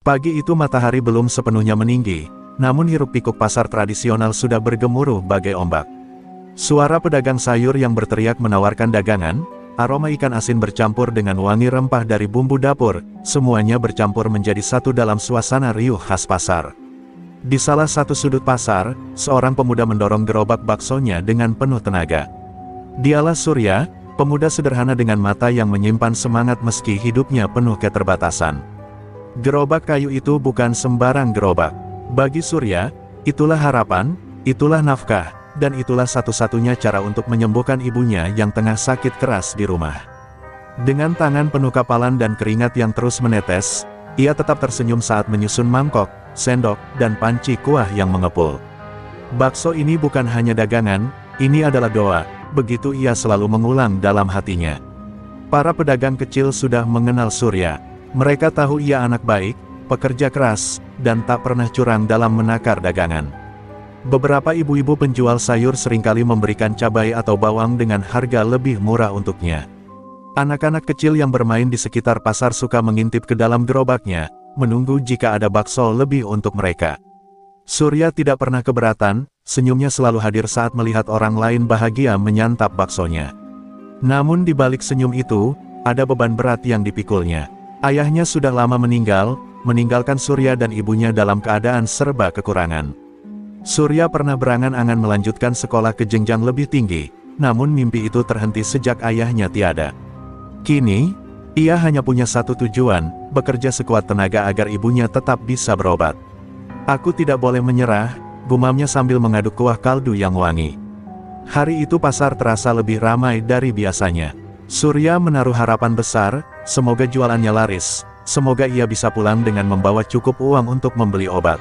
Pagi itu matahari belum sepenuhnya meninggi, namun hiruk-pikuk pasar tradisional sudah bergemuruh bagai ombak. Suara pedagang sayur yang berteriak menawarkan dagangan, aroma ikan asin bercampur dengan wangi rempah dari bumbu dapur, semuanya bercampur menjadi satu dalam suasana riuh khas pasar. Di salah satu sudut pasar, seorang pemuda mendorong gerobak baksonya dengan penuh tenaga. Dialah Surya, pemuda sederhana dengan mata yang menyimpan semangat meski hidupnya penuh keterbatasan. Gerobak kayu itu bukan sembarang gerobak. Bagi Surya, itulah harapan, itulah nafkah, dan itulah satu-satunya cara untuk menyembuhkan ibunya yang tengah sakit keras di rumah. Dengan tangan penuh kapalan dan keringat yang terus menetes, ia tetap tersenyum saat menyusun mangkok, sendok, dan panci kuah yang mengepul. Bakso ini bukan hanya dagangan, ini adalah doa, begitu ia selalu mengulang dalam hatinya. Para pedagang kecil sudah mengenal Surya. Mereka tahu ia anak baik, pekerja keras, dan tak pernah curang dalam menakar dagangan. Beberapa ibu-ibu penjual sayur seringkali memberikan cabai atau bawang dengan harga lebih murah untuknya. Anak-anak kecil yang bermain di sekitar pasar suka mengintip ke dalam gerobaknya, menunggu jika ada bakso lebih untuk mereka. Surya tidak pernah keberatan, senyumnya selalu hadir saat melihat orang lain bahagia menyantap baksonya. Namun di balik senyum itu, ada beban berat yang dipikulnya. Ayahnya sudah lama meninggal, meninggalkan Surya dan ibunya dalam keadaan serba kekurangan. Surya pernah berangan-angan melanjutkan sekolah ke jenjang lebih tinggi, namun mimpi itu terhenti sejak ayahnya tiada. Kini, ia hanya punya satu tujuan, bekerja sekuat tenaga agar ibunya tetap bisa berobat. "Aku tidak boleh menyerah," gumamnya sambil mengaduk kuah kaldu yang wangi. Hari itu pasar terasa lebih ramai dari biasanya. Surya menaruh harapan besar, semoga jualannya laris, semoga ia bisa pulang dengan membawa cukup uang untuk membeli obat.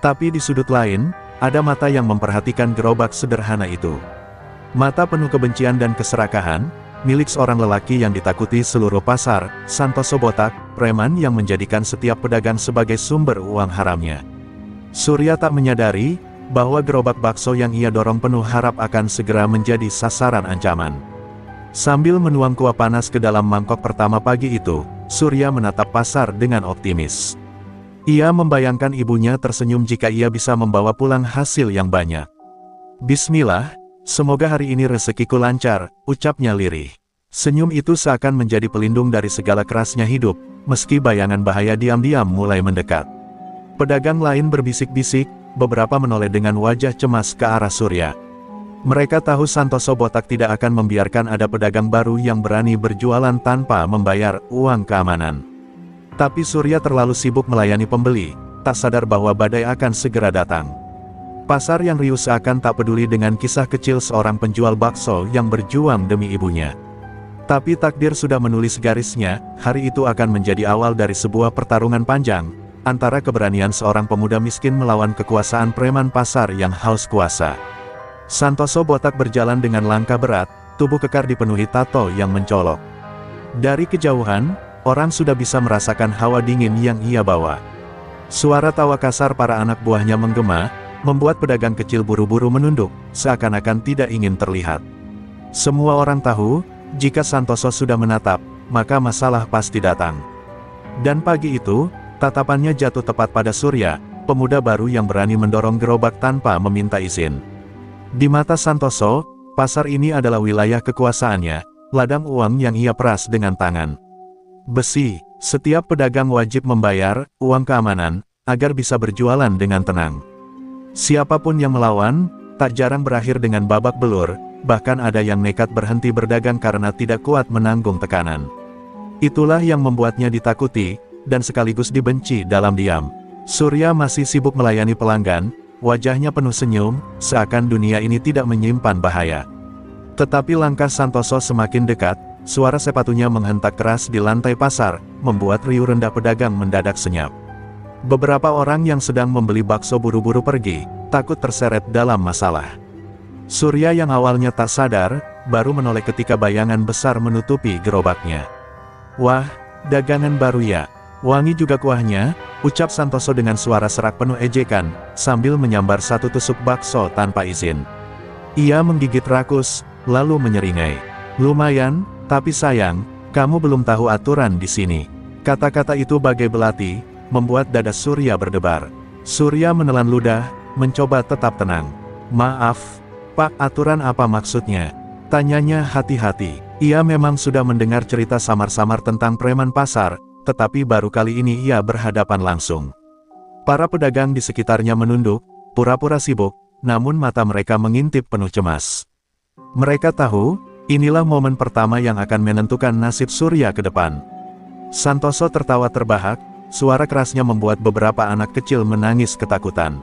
Tapi di sudut lain, ada mata yang memperhatikan gerobak sederhana itu. Mata penuh kebencian dan keserakahan, milik seorang lelaki yang ditakuti seluruh pasar, Santoso Botak, preman yang menjadikan setiap pedagang sebagai sumber uang haramnya. Surya tak menyadari bahwa gerobak bakso yang ia dorong penuh harap akan segera menjadi sasaran ancaman. Sambil menuang kuah panas ke dalam mangkok pertama pagi itu, Surya menatap pasar dengan optimis. Ia membayangkan ibunya tersenyum jika ia bisa membawa pulang hasil yang banyak. "Bismillah, semoga hari ini rezekiku lancar," ucapnya lirih. Senyum itu seakan menjadi pelindung dari segala kerasnya hidup, meski bayangan bahaya diam-diam mulai mendekat. Pedagang lain berbisik-bisik, beberapa menoleh dengan wajah cemas ke arah Surya. Mereka tahu Santoso Botak tidak akan membiarkan ada pedagang baru yang berani berjualan tanpa membayar uang keamanan. Tapi Surya terlalu sibuk melayani pembeli, tak sadar bahwa badai akan segera datang. Pasar yang riuh seakan tak peduli dengan kisah kecil seorang penjual bakso yang berjuang demi ibunya. Tapi takdir sudah menulis garisnya, hari itu akan menjadi awal dari sebuah pertarungan panjang, antara keberanian seorang pemuda miskin melawan kekuasaan preman pasar yang haus kuasa. Santoso Botak berjalan dengan langkah berat, tubuh kekar dipenuhi tato yang mencolok. Dari kejauhan, orang sudah bisa merasakan hawa dingin yang ia bawa. Suara tawa kasar para anak buahnya menggema, membuat pedagang kecil buru-buru menunduk, seakan-akan tidak ingin terlihat. Semua orang tahu, jika Santoso sudah menatap, maka masalah pasti datang. Dan pagi itu, tatapannya jatuh tepat pada Surya, pemuda baru yang berani mendorong gerobak tanpa meminta izin. Di mata Santoso, pasar ini adalah wilayah kekuasaannya, ladang uang yang ia peras dengan tangan besi. Setiap pedagang wajib membayar uang keamanan, agar bisa berjualan dengan tenang. Siapapun yang melawan, tak jarang berakhir dengan babak belur, bahkan ada yang nekat berhenti berdagang karena tidak kuat menanggung tekanan. Itulah yang membuatnya ditakuti, dan sekaligus dibenci dalam diam. Surya masih sibuk melayani pelanggan, wajahnya penuh senyum, seakan dunia ini tidak menyimpan bahaya. Tetapi langkah Santoso semakin dekat, suara sepatunya menghentak keras di lantai pasar, membuat riuh rendah pedagang mendadak senyap. Beberapa orang yang sedang membeli bakso buru-buru pergi, takut terseret dalam masalah. Surya yang awalnya tak sadar, baru menoleh ketika bayangan besar menutupi gerobaknya. "Wah, dagangan baru ya. Wangi juga kuahnya," ucap Santoso dengan suara serak penuh ejekan, sambil menyambar satu tusuk bakso tanpa izin. Ia menggigit rakus, lalu menyeringai. "Lumayan, tapi sayang, kamu belum tahu aturan di sini." Kata-kata itu bagai belati, membuat dada Surya berdebar. Surya menelan ludah, mencoba tetap tenang. "Maaf, Pak, aturan apa maksudnya?" tanyanya hati-hati. Ia memang sudah mendengar cerita samar-samar tentang preman pasar, tetapi baru kali ini ia berhadapan langsung. Para pedagang di sekitarnya menunduk, pura-pura sibuk, namun mata mereka mengintip penuh cemas. Mereka tahu, inilah momen pertama yang akan menentukan nasib Surya ke depan. Santoso tertawa terbahak, suara kerasnya membuat beberapa anak kecil menangis ketakutan.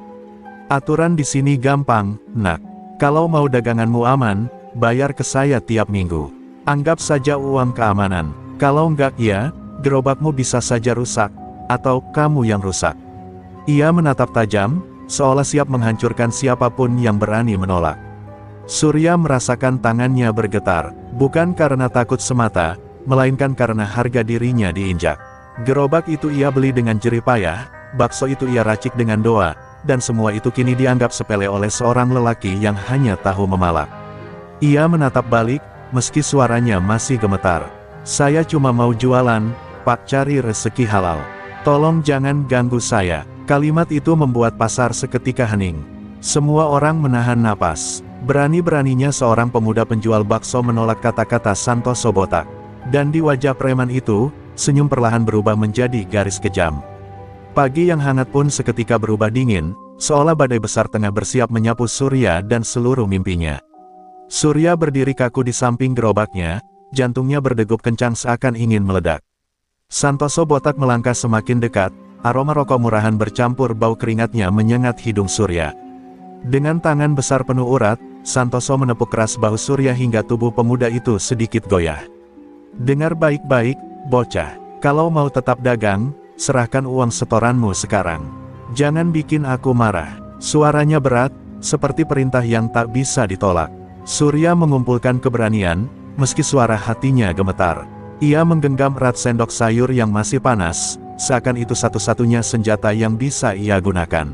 "Aturan di sini gampang, Nak. Kalau mau daganganmu aman, bayar ke saya tiap minggu. Anggap saja uang keamanan. Kalau enggak ya, gerobakmu bisa saja rusak, atau kamu yang rusak." Ia menatap tajam, seolah siap menghancurkan siapapun yang berani menolak. Surya merasakan tangannya bergetar, bukan karena takut semata, melainkan karena harga dirinya diinjak. Gerobak itu ia beli dengan jerih payah, bakso itu ia racik dengan doa, dan semua itu kini dianggap sepele oleh seorang lelaki yang hanya tahu memalak. Ia menatap balik, meski suaranya masih gemetar. "Saya cuma mau jualan, Pak, cari rezeki halal. Tolong jangan ganggu saya." Kalimat itu membuat pasar seketika hening. Semua orang menahan napas. Berani-beraninya seorang pemuda penjual bakso menolak kata-kata Santoso botak. Dan di wajah preman itu, senyum perlahan berubah menjadi garis kejam. Pagi yang hangat pun seketika berubah dingin, seolah badai besar tengah bersiap menyapu Surya dan seluruh mimpinya. Surya berdiri kaku di samping gerobaknya, jantungnya berdegup kencang seakan ingin meledak. Santoso botak melangkah semakin dekat, aroma rokok murahan bercampur bau keringatnya menyengat hidung Surya. Dengan tangan besar penuh urat, Santoso menepuk keras bahu Surya hingga tubuh pemuda itu sedikit goyah. "Dengar baik-baik, bocah. Kalau mau tetap dagang, serahkan uang setoranmu sekarang. Jangan bikin aku marah." Suaranya berat, seperti perintah yang tak bisa ditolak. Surya mengumpulkan keberanian, meski suara hatinya gemetar. Ia menggenggam erat sendok sayur yang masih panas, seakan itu satu-satunya senjata yang bisa ia gunakan.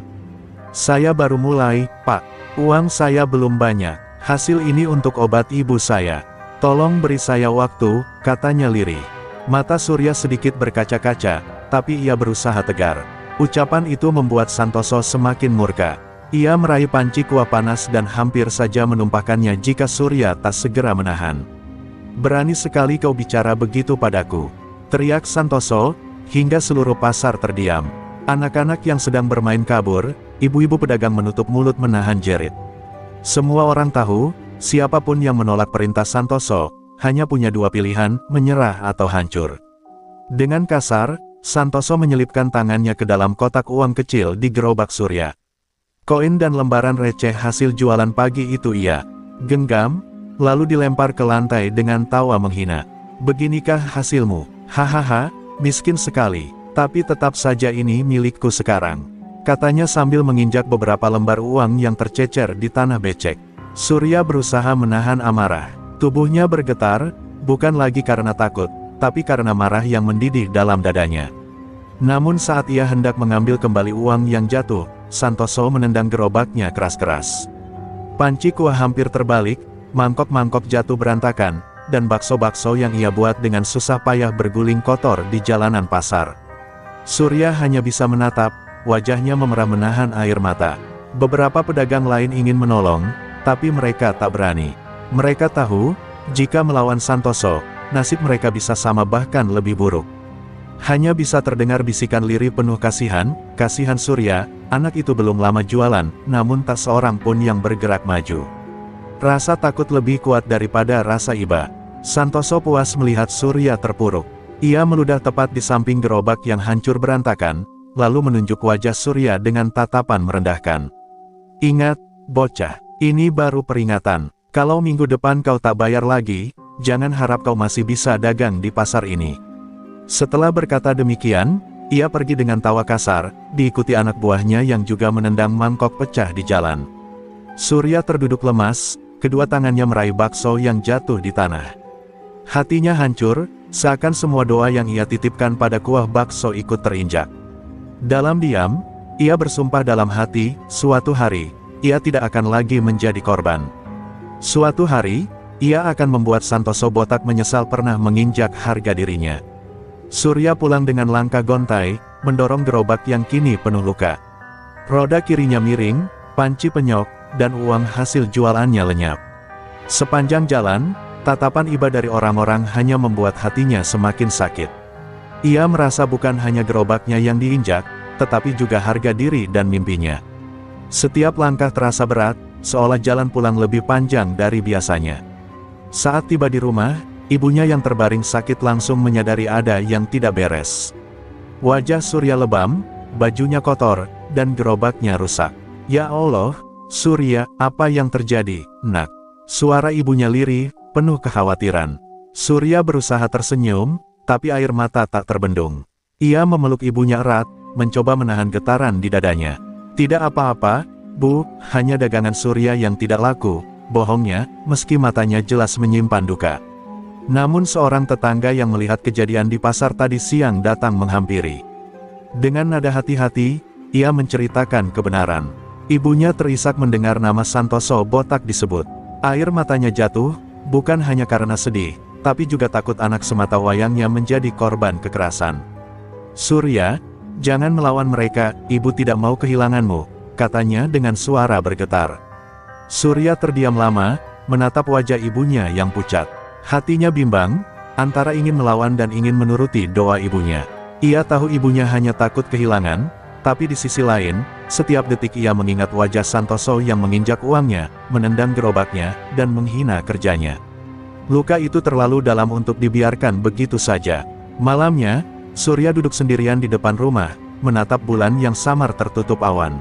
"Saya baru mulai, Pak. Uang saya belum banyak. Hasil ini untuk obat ibu saya. Tolong beri saya waktu," katanya lirih. Mata Surya sedikit berkaca-kaca, tapi ia berusaha tegar. Ucapan itu membuat Santoso semakin murka. Ia meraih panci kuah panas dan hampir saja menumpahkannya jika Surya tak segera menahan. "Berani sekali kau bicara begitu padaku," teriak Santoso, hingga seluruh pasar terdiam. Anak-anak yang sedang bermain kabur, ibu-ibu pedagang menutup mulut menahan jerit. Semua orang tahu, siapapun yang menolak perintah Santoso, hanya punya dua pilihan, menyerah atau hancur. Dengan kasar, Santoso menyelipkan tangannya ke dalam kotak uang kecil di gerobak Surya. Koin dan lembaran receh hasil jualan pagi itu ia genggam, lalu dilempar ke lantai dengan tawa menghina. "Beginikah hasilmu? Hahaha, miskin sekali, tapi tetap saja ini milikku sekarang," katanya sambil menginjak beberapa lembar uang yang tercecer di tanah becek. Surya berusaha menahan amarah. Tubuhnya bergetar, bukan lagi karena takut, tapi karena marah yang mendidih dalam dadanya. Namun saat ia hendak mengambil kembali uang yang jatuh, Santoso menendang gerobaknya keras-keras. Panci kuah hampir terbalik, mangkok-mangkok jatuh berantakan, dan bakso-bakso yang ia buat dengan susah payah berguling kotor di jalanan pasar. Surya hanya bisa menatap, wajahnya memerah menahan air mata. Beberapa pedagang lain ingin menolong, tapi mereka tak berani. Mereka tahu, jika melawan Santoso, nasib mereka bisa sama bahkan lebih buruk. Hanya bisa terdengar bisikan lirih penuh kasihan Surya, anak itu belum lama jualan, namun tak seorang pun yang bergerak maju. Rasa takut lebih kuat daripada rasa iba. Santoso puas melihat Surya terpuruk. Ia meludah tepat di samping gerobak yang hancur berantakan, lalu menunjuk wajah Surya dengan tatapan merendahkan. "Ingat, bocah, ini baru peringatan. Kalau minggu depan kau tak bayar lagi, jangan harap kau masih bisa dagang di pasar ini." Setelah berkata demikian, ia pergi dengan tawa kasar, diikuti anak buahnya yang juga menendang mangkok pecah di jalan. Surya terduduk lemas, kedua tangannya meraih bakso yang jatuh di tanah. Hatinya hancur, seakan semua doa yang ia titipkan pada kuah bakso ikut terinjak. Dalam diam, ia bersumpah dalam hati, suatu hari, ia tidak akan lagi menjadi korban. Suatu hari, ia akan membuat Santoso botak menyesal pernah menginjak harga dirinya. Surya pulang dengan langkah gontai, mendorong gerobak yang kini penuh luka. Roda kirinya miring, panci penyok, dan uang hasil jualannya lenyap. Sepanjang jalan, tatapan iba dari orang-orang hanya membuat hatinya semakin sakit. Ia merasa bukan hanya gerobaknya yang diinjak, tetapi juga harga diri dan mimpinya. Setiap langkah terasa berat, seolah jalan pulang lebih panjang dari biasanya. Saat tiba di rumah, ibunya yang terbaring sakit langsung menyadari ada yang tidak beres. Wajah Surya lebam, bajunya kotor, dan gerobaknya rusak. "Ya Allah, Surya, apa yang terjadi, Nak?" Suara ibunya lirih, penuh kekhawatiran. Surya berusaha tersenyum, tapi air mata tak terbendung. Ia memeluk ibunya erat, mencoba menahan getaran di dadanya. "Tidak apa-apa, Bu, hanya dagangan Surya yang tidak laku," bohongnya, meski matanya jelas menyimpan duka. Namun seorang tetangga yang melihat kejadian di pasar tadi siang datang menghampiri. Dengan nada hati-hati, ia menceritakan kebenaran. Ibunya terisak mendengar nama Santoso botak disebut. Air matanya jatuh, bukan hanya karena sedih, tapi juga takut anak semata wayangnya menjadi korban kekerasan. "Surya, jangan melawan mereka, ibu tidak mau kehilanganmu," katanya dengan suara bergetar. Surya terdiam lama, menatap wajah ibunya yang pucat. Hatinya bimbang, antara ingin melawan dan ingin menuruti doa ibunya. Ia tahu ibunya hanya takut kehilangan, tapi di sisi lain, setiap detik ia mengingat wajah Santoso yang menginjak uangnya, menendang gerobaknya, dan menghina kerjanya. Luka itu terlalu dalam untuk dibiarkan begitu saja. Malamnya, Surya duduk sendirian di depan rumah, menatap bulan yang samar tertutup awan.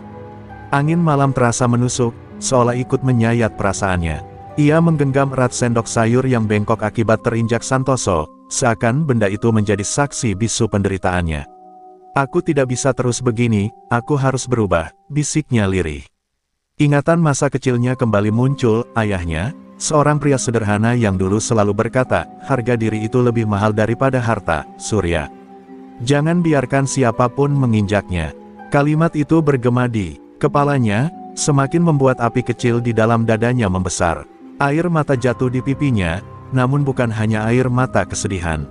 Angin malam terasa menusuk, seolah ikut menyayat perasaannya. Ia menggenggam erat sendok sayur yang bengkok akibat terinjak Santoso, seakan benda itu menjadi saksi bisu penderitaannya. "Aku tidak bisa terus begini, aku harus berubah," bisiknya lirih. Ingatan masa kecilnya kembali muncul, ayahnya, seorang pria sederhana yang dulu selalu berkata, "Harga diri itu lebih mahal daripada harta, Surya. Jangan biarkan siapapun menginjaknya." Kalimat itu bergema di kepalanya, semakin membuat api kecil di dalam dadanya membesar. Air mata jatuh di pipinya, namun bukan hanya air mata kesedihan.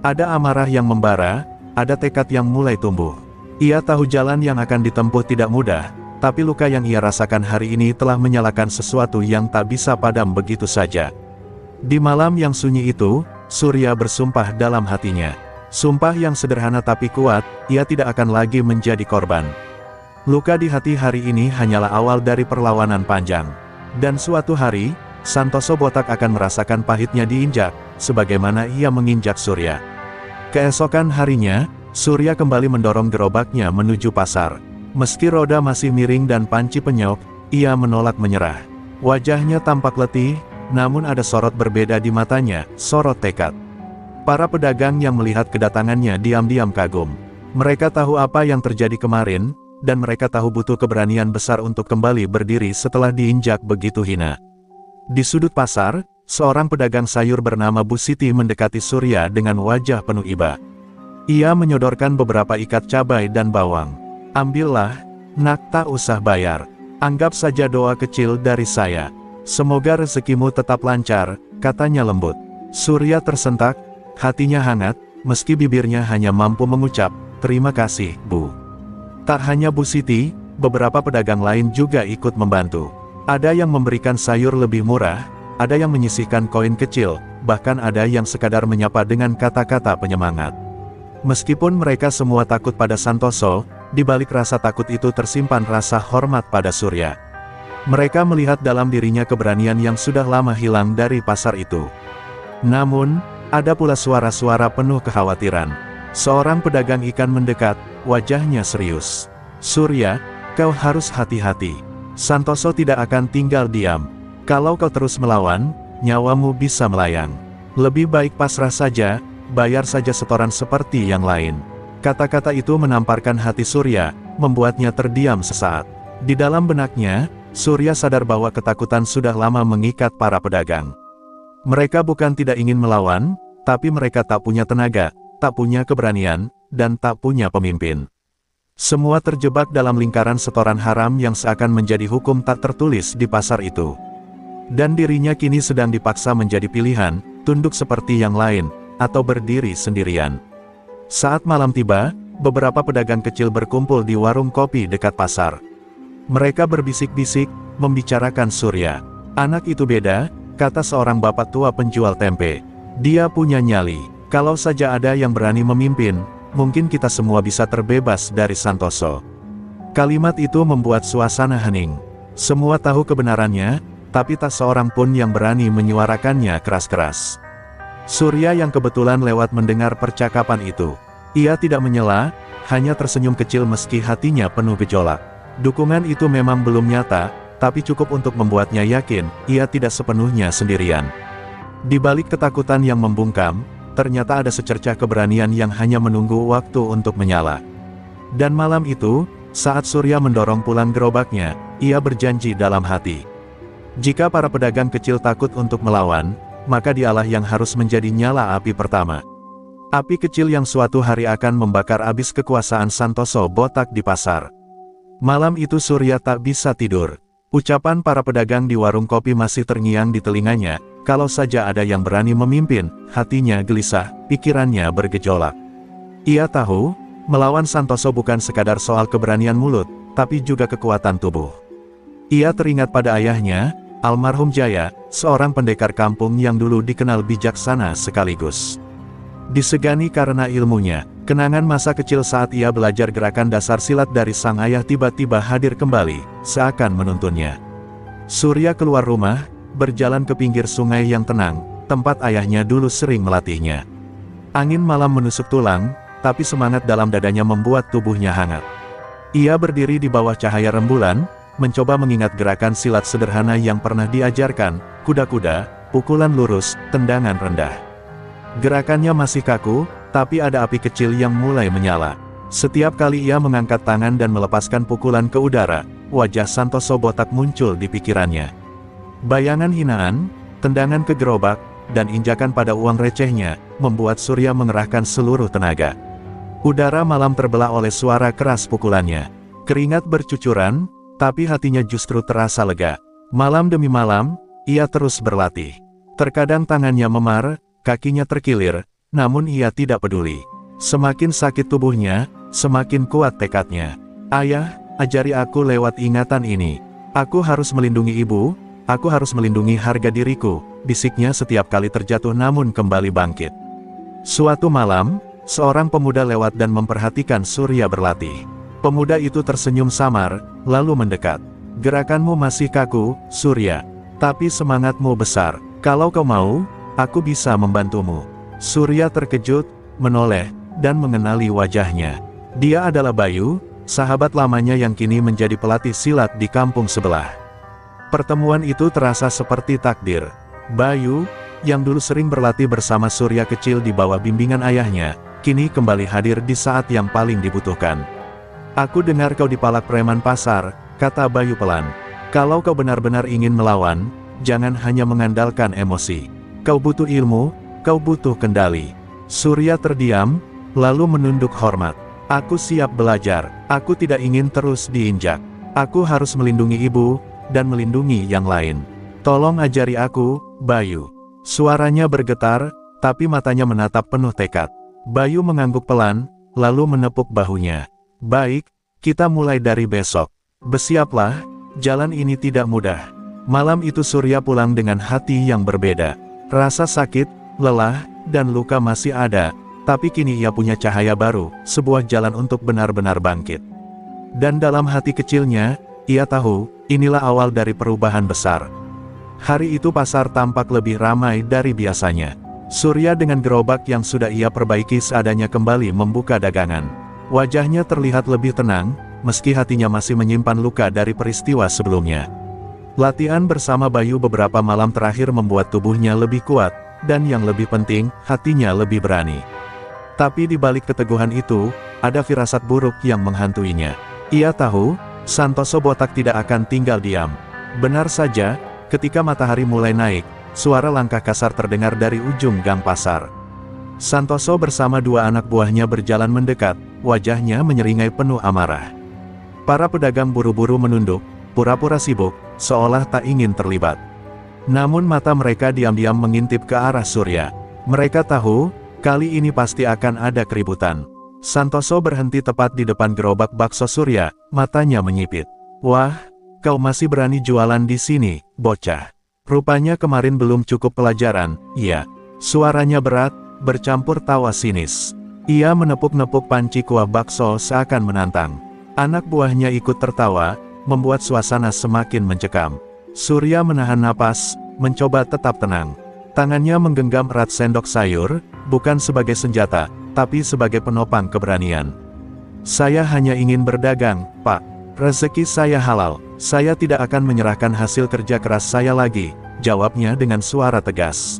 Ada amarah yang membara, ada tekad yang mulai tumbuh. Ia tahu jalan yang akan ditempuh tidak mudah, tapi luka yang ia rasakan hari ini telah menyalakan sesuatu yang tak bisa padam begitu saja. Di malam yang sunyi itu, Surya bersumpah dalam hatinya. Sumpah yang sederhana tapi kuat, ia tidak akan lagi menjadi korban. Luka di hati hari ini hanyalah awal dari perlawanan panjang. Dan suatu hari, Santoso botak akan merasakan pahitnya diinjak, sebagaimana ia menginjak Surya. Keesokan harinya, Surya kembali mendorong gerobaknya menuju pasar. Meski roda masih miring dan panci penyok, ia menolak menyerah. Wajahnya tampak letih, namun ada sorot berbeda di matanya, sorot tekad. Para pedagang yang melihat kedatangannya diam-diam kagum. Mereka tahu apa yang terjadi kemarin, dan mereka tahu butuh keberanian besar untuk kembali berdiri setelah diinjak begitu hina. Di sudut pasar, seorang pedagang sayur bernama Bu Siti mendekati Surya dengan wajah penuh iba. Ia menyodorkan beberapa ikat cabai dan bawang. "Ambillah, Nak, tak usah bayar. Anggap saja doa kecil dari saya. Semoga rezekimu tetap lancar," katanya lembut. Surya tersentak, hatinya hangat, meski bibirnya hanya mampu mengucap, "Terima kasih, Bu." Tak hanya Bu Siti, beberapa pedagang lain juga ikut membantu. Ada yang memberikan sayur lebih murah, ada yang menyisihkan koin kecil, bahkan ada yang sekadar menyapa dengan kata-kata penyemangat. Meskipun mereka semua takut pada Santoso, di balik rasa takut itu tersimpan rasa hormat pada Surya. Mereka melihat dalam dirinya keberanian yang sudah lama hilang dari pasar itu. Namun, ada pula suara-suara penuh kekhawatiran. Seorang pedagang ikan mendekat, wajahnya serius. "Surya, kau harus hati-hati. Santoso tidak akan tinggal diam. Kalau kau terus melawan, nyawamu bisa melayang. Lebih baik pasrah saja, bayar saja setoran seperti yang lain." Kata-kata itu menamparkan hati Surya, membuatnya terdiam sesaat. Di dalam benaknya, Surya sadar bahwa ketakutan sudah lama mengikat para pedagang. Mereka bukan tidak ingin melawan, tapi mereka tak punya tenaga, tak punya keberanian, dan tak punya pemimpin. Semua terjebak dalam lingkaran setoran haram yang seakan menjadi hukum tak tertulis di pasar itu. Dan dirinya kini sedang dipaksa menjadi pilihan, tunduk seperti yang lain, atau berdiri sendirian. Saat malam tiba, beberapa pedagang kecil berkumpul di warung kopi dekat pasar. Mereka berbisik-bisik, membicarakan Surya. "Anak itu beda," kata seorang bapak tua penjual tempe. "Dia punya nyali. Kalau saja ada yang berani memimpin, mungkin kita semua bisa terbebas dari Santoso." Kalimat itu membuat suasana hening. Semua tahu kebenarannya, tapi tak seorang pun yang berani menyuarakannya keras-keras. Surya yang kebetulan lewat mendengar percakapan itu. Ia tidak menyela, hanya tersenyum kecil meski hatinya penuh gejolak. Dukungan itu memang belum nyata, tapi cukup untuk membuatnya yakin, ia tidak sepenuhnya sendirian. Di balik ketakutan yang membungkam, ternyata ada secercah keberanian yang hanya menunggu waktu untuk menyala. Dan malam itu, saat Surya mendorong pulang gerobaknya, ia berjanji dalam hati. Jika para pedagang kecil takut untuk melawan, maka dialah yang harus menjadi nyala api pertama. Api kecil yang suatu hari akan membakar abis kekuasaan Santoso botak di pasar. Malam itu Surya tak bisa tidur. Ucapan para pedagang di warung kopi masih terngiang di telinganya, kalau saja ada yang berani memimpin, hatinya gelisah, pikirannya bergejolak. Ia tahu, melawan Santoso bukan sekadar soal keberanian mulut, tapi juga kekuatan tubuh. Ia teringat pada ayahnya, almarhum Jaya, seorang pendekar kampung yang dulu dikenal bijaksana sekaligus disegani karena ilmunya. Kenangan masa kecil saat ia belajar gerakan dasar silat dari sang ayah tiba-tiba hadir kembali, seakan menuntunnya. Surya keluar rumah, berjalan ke pinggir sungai yang tenang, tempat ayahnya dulu sering melatihnya. Angin malam menusuk tulang, tapi semangat dalam dadanya membuat tubuhnya hangat. Ia berdiri di bawah cahaya rembulan, mencoba mengingat gerakan silat sederhana yang pernah diajarkan, kuda-kuda, pukulan lurus, tendangan rendah. Gerakannya masih kaku, tapi ada api kecil yang mulai menyala. Setiap kali ia mengangkat tangan dan melepaskan pukulan ke udara, wajah Santoso botak muncul di pikirannya. Bayangan hinaan, tendangan ke gerobak, dan injakan pada uang recehnya, membuat Surya mengerahkan seluruh tenaga. Udara malam terbelah oleh suara keras pukulannya. Keringat bercucuran, tapi hatinya justru terasa lega. Malam demi malam, ia terus berlatih. Terkadang tangannya memar, kakinya terkilir, namun ia tidak peduli. Semakin sakit tubuhnya, semakin kuat tekadnya. "Ayah, ajari aku lewat ingatan ini. Aku harus melindungi ibu, aku harus melindungi harga diriku," bisiknya setiap kali terjatuh namun kembali bangkit. Suatu malam, seorang pemuda lewat dan memperhatikan Surya berlatih. Pemuda itu tersenyum samar, lalu mendekat. "Gerakanmu masih kaku, Surya. Tapi semangatmu besar. Kalau kau mau, aku bisa membantumu." Surya terkejut, menoleh, dan mengenali wajahnya. Dia adalah Bayu, sahabat lamanya yang kini menjadi pelatih silat di kampung sebelah. Pertemuan itu terasa seperti takdir. Bayu, yang dulu sering berlatih bersama Surya kecil di bawah bimbingan ayahnya, kini kembali hadir di saat yang paling dibutuhkan. "Aku dengar kau dipalak preman pasar," kata Bayu pelan. "Kalau kau benar-benar ingin melawan, jangan hanya mengandalkan emosi. Kau butuh ilmu, kau butuh kendali." Surya terdiam, lalu menunduk hormat. "Aku siap belajar, aku tidak ingin terus diinjak. Aku harus melindungi ibu, dan melindungi yang lain. Tolong ajari aku, Bayu." Suaranya bergetar, tapi matanya menatap penuh tekad. Bayu mengangguk pelan, lalu menepuk bahunya. "Baik, kita mulai dari besok. Bersiaplah, jalan ini tidak mudah." Malam itu Surya pulang dengan hati yang berbeda. Rasa sakit, lelah, dan luka masih ada, tapi kini ia punya cahaya baru, sebuah jalan untuk benar-benar bangkit. Dan dalam hati kecilnya, ia tahu, inilah awal dari perubahan besar. Hari itu pasar tampak lebih ramai dari biasanya. Surya dengan gerobak yang sudah ia perbaiki seadanya kembali membuka dagangan. Wajahnya terlihat lebih tenang, meski hatinya masih menyimpan luka dari peristiwa sebelumnya. Latihan bersama Bayu beberapa malam terakhir membuat tubuhnya lebih kuat, dan yang lebih penting, hatinya lebih berani. Tapi di balik keteguhan itu, ada firasat buruk yang menghantuinya. Ia tahu, Santoso botak tidak akan tinggal diam. Benar saja, ketika matahari mulai naik, suara langkah kasar terdengar dari ujung gang pasar. Santoso bersama dua anak buahnya berjalan mendekat, wajahnya menyeringai penuh amarah. Para pedagang buru-buru menunduk, pura-pura sibuk, seolah tak ingin terlibat. Namun mata mereka diam-diam mengintip ke arah Surya. Mereka tahu, kali ini pasti akan ada keributan. Santoso berhenti tepat di depan gerobak bakso Surya, matanya menyipit. Wah, kau masih berani jualan di sini, bocah. Rupanya kemarin belum cukup pelajaran, iya. Suaranya berat, bercampur tawa sinis. Ia menepuk-nepuk panci kuah bakso seakan menantang. Anak buahnya ikut tertawa, membuat suasana semakin mencekam. Surya menahan napas, mencoba tetap tenang. Tangannya menggenggam erat sendok sayur, bukan sebagai senjata, tapi sebagai penopang keberanian. Saya hanya ingin berdagang, Pak. Rezeki saya halal, saya tidak akan menyerahkan hasil kerja keras saya lagi, jawabnya dengan suara tegas.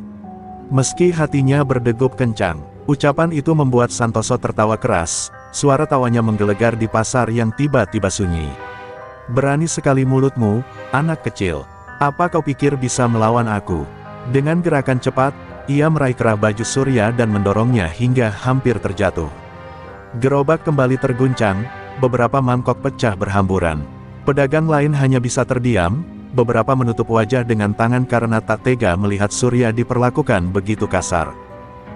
Meski hatinya berdegup kencang, ucapan itu membuat Santoso tertawa keras, suara tawanya menggelegar di pasar yang tiba-tiba sunyi. Berani sekali mulutmu, anak kecil. Apa kau pikir bisa melawan aku? Dengan gerakan cepat, ia meraih kerah baju Surya dan mendorongnya hingga hampir terjatuh. Gerobak kembali terguncang, beberapa mangkok pecah berhamburan. Pedagang lain hanya bisa terdiam, beberapa menutup wajah dengan tangan karena tak tega melihat Surya diperlakukan begitu kasar.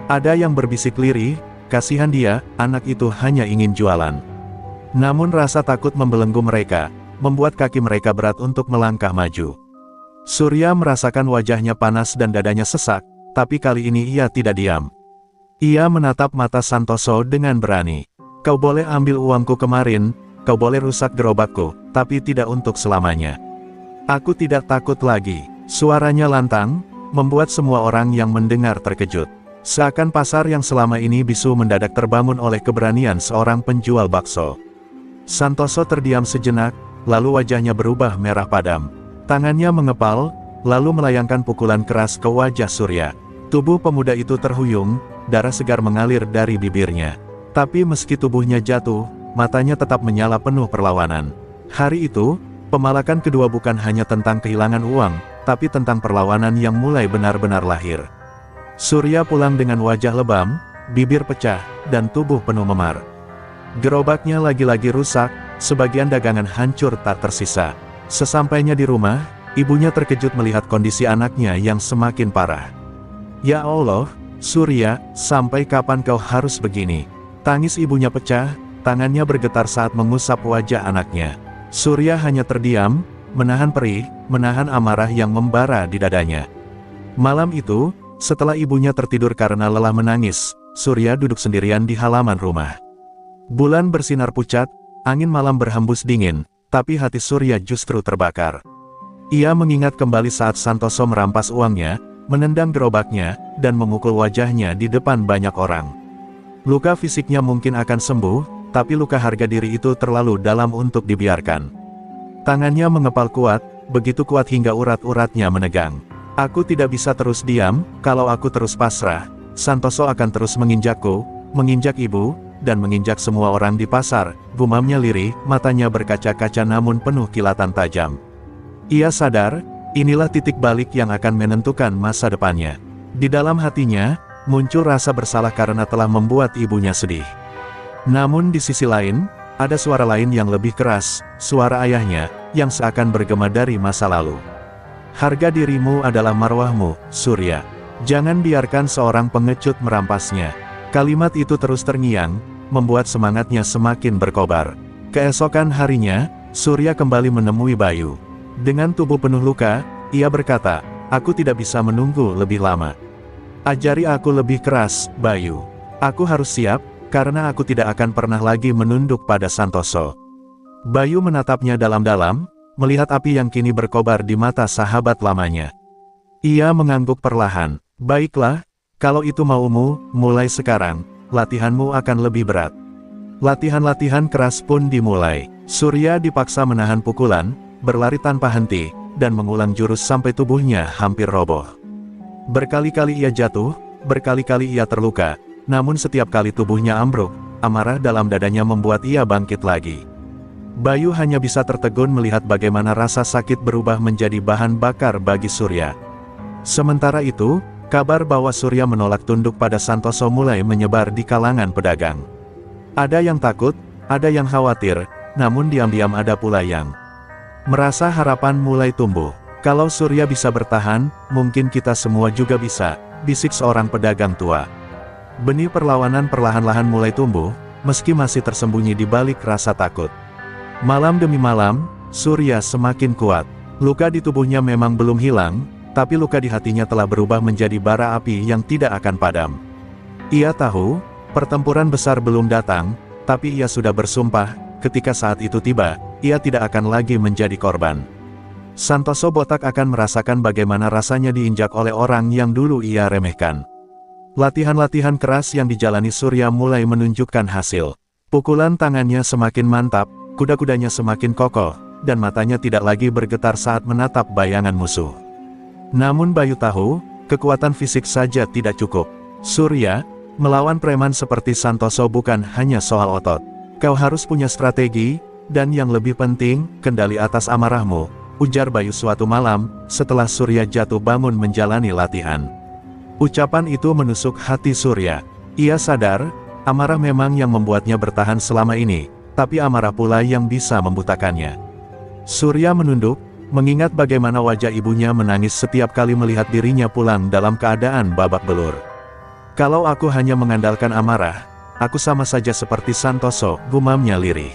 Ada yang berbisik lirih, kasihan dia, anak itu hanya ingin jualan. Namun rasa takut membelenggu mereka, membuat kaki mereka berat untuk melangkah maju. Surya merasakan wajahnya panas dan dadanya sesak, tapi kali ini ia tidak diam. Ia menatap mata Santoso dengan berani. Kau boleh ambil uangku kemarin, kau boleh rusak gerobakku, tapi tidak untuk selamanya. Aku tidak takut lagi. Suaranya lantang, membuat semua orang yang mendengar terkejut. Seakan pasar yang selama ini bisu mendadak terbangun oleh keberanian seorang penjual bakso. Santoso terdiam sejenak, lalu wajahnya berubah merah padam. Tangannya mengepal, lalu melayangkan pukulan keras ke wajah Surya. Tubuh pemuda itu terhuyung, darah segar mengalir dari bibirnya. Tapi meski tubuhnya jatuh, matanya tetap menyala penuh perlawanan. Hari itu, pemalakan kedua bukan hanya tentang kehilangan uang, tapi tentang perlawanan yang mulai benar-benar lahir. Surya pulang dengan wajah lebam, bibir pecah, dan tubuh penuh memar. Gerobaknya lagi-lagi rusak, sebagian dagangan hancur tak tersisa. Sesampainya di rumah, ibunya terkejut melihat kondisi anaknya yang semakin parah. Ya Allah, Surya, sampai kapan kau harus begini? Tangis ibunya pecah, tangannya bergetar saat mengusap wajah anaknya. Surya hanya terdiam, menahan perih, menahan amarah yang membara di dadanya. Malam itu, setelah ibunya tertidur karena lelah menangis, Surya duduk sendirian di halaman rumah. Bulan bersinar pucat, angin malam berhembus dingin, tapi hati Surya justru terbakar. Ia mengingat kembali saat Santoso merampas uangnya, menendang gerobaknya, dan memukul wajahnya di depan banyak orang. Luka fisiknya mungkin akan sembuh, tapi luka harga diri itu terlalu dalam untuk dibiarkan. Tangannya mengepal kuat, begitu kuat hingga urat-uratnya menegang. Aku tidak bisa terus diam, kalau aku terus pasrah, Santoso akan terus menginjakku, menginjak ibu, dan menginjak semua orang di pasar, gumamnya lirih, matanya berkaca-kaca namun penuh kilatan tajam. Ia sadar, inilah titik balik yang akan menentukan masa depannya. Di dalam hatinya, muncul rasa bersalah karena telah membuat ibunya sedih. Namun di sisi lain, ada suara lain yang lebih keras, suara ayahnya, yang seakan bergema dari masa lalu. Harga dirimu adalah marwahmu, Surya. Jangan biarkan seorang pengecut merampasnya. Kalimat itu terus terngiang, membuat semangatnya semakin berkobar. Keesokan harinya, Surya kembali menemui Bayu. Dengan tubuh penuh luka, ia berkata, aku tidak bisa menunggu lebih lama. Ajari aku lebih keras, Bayu. Aku harus siap, karena aku tidak akan pernah lagi menunduk pada Santoso. Bayu menatapnya dalam-dalam, melihat api yang kini berkobar di mata sahabat lamanya. Ia mengangguk perlahan, baiklah, kalau itu maumu, mulai sekarang, latihanmu akan lebih berat. Latihan-latihan keras pun dimulai. Surya dipaksa menahan pukulan, berlari tanpa henti, dan mengulang jurus sampai tubuhnya hampir roboh. Berkali-kali ia jatuh, berkali-kali ia terluka, namun setiap kali tubuhnya ambruk, amarah dalam dadanya membuat ia bangkit lagi. Bayu hanya bisa tertegun melihat bagaimana rasa sakit berubah menjadi bahan bakar bagi Surya. Sementara itu, kabar bahwa Surya menolak tunduk pada Santoso mulai menyebar di kalangan pedagang. Ada yang takut, ada yang khawatir, namun diam-diam ada pula yang merasa harapan mulai tumbuh. Kalau Surya bisa bertahan, mungkin kita semua juga bisa, bisik seorang pedagang tua. Benih perlawanan perlahan-lahan mulai tumbuh, meski masih tersembunyi di balik rasa takut. Malam demi malam, Surya semakin kuat. Luka di tubuhnya memang belum hilang, tapi luka di hatinya telah berubah menjadi bara api yang tidak akan padam. Ia tahu, pertempuran besar belum datang, tapi ia sudah bersumpah, ketika saat itu tiba, ia tidak akan lagi menjadi korban. Santoso botak akan merasakan bagaimana rasanya diinjak oleh orang yang dulu ia remehkan. Latihan-latihan keras yang dijalani Surya mulai menunjukkan hasil. Pukulan tangannya semakin mantap, kuda-kudanya semakin kokoh, dan matanya tidak lagi bergetar saat menatap bayangan musuh. Namun Bayu tahu, kekuatan fisik saja tidak cukup. Surya, melawan preman seperti Santoso bukan hanya soal otot. Kau harus punya strategi, dan yang lebih penting, kendali atas amarahmu, ujar Bayu suatu malam, setelah Surya jatuh bangun menjalani latihan. Ucapan itu menusuk hati Surya. Ia sadar, amarah memang yang membuatnya bertahan selama ini, tapi amarah pula yang bisa membutakannya. Surya menunduk, mengingat bagaimana wajah ibunya menangis setiap kali melihat dirinya pulang dalam keadaan babak belur. Kalau aku hanya mengandalkan amarah, aku sama saja seperti Santoso, gumamnya lirih.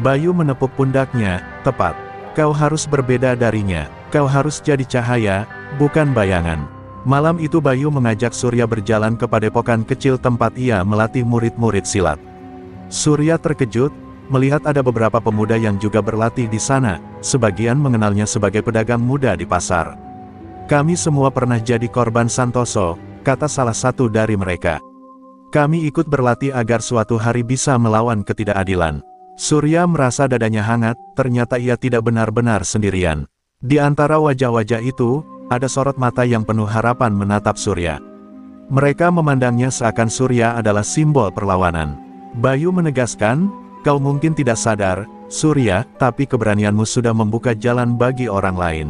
Bayu menepuk pundaknya, tepat. Kau harus berbeda darinya, kau harus jadi cahaya, bukan bayangan. Malam itu Bayu mengajak Surya berjalan ke padepokan kecil tempat ia melatih murid-murid silat. Surya terkejut, melihat ada beberapa pemuda yang juga berlatih di sana, sebagian mengenalnya sebagai pedagang muda di pasar. Kami semua pernah jadi korban Santoso, kata salah satu dari mereka. Kami ikut berlatih agar suatu hari bisa melawan ketidakadilan. Surya merasa dadanya hangat, ternyata ia tidak benar-benar sendirian. Di antara wajah-wajah itu, ada sorot mata yang penuh harapan menatap Surya. Mereka memandangnya seakan Surya adalah simbol perlawanan. Bayu menegaskan, kau mungkin tidak sadar, Surya, tapi keberanianmu sudah membuka jalan bagi orang lain.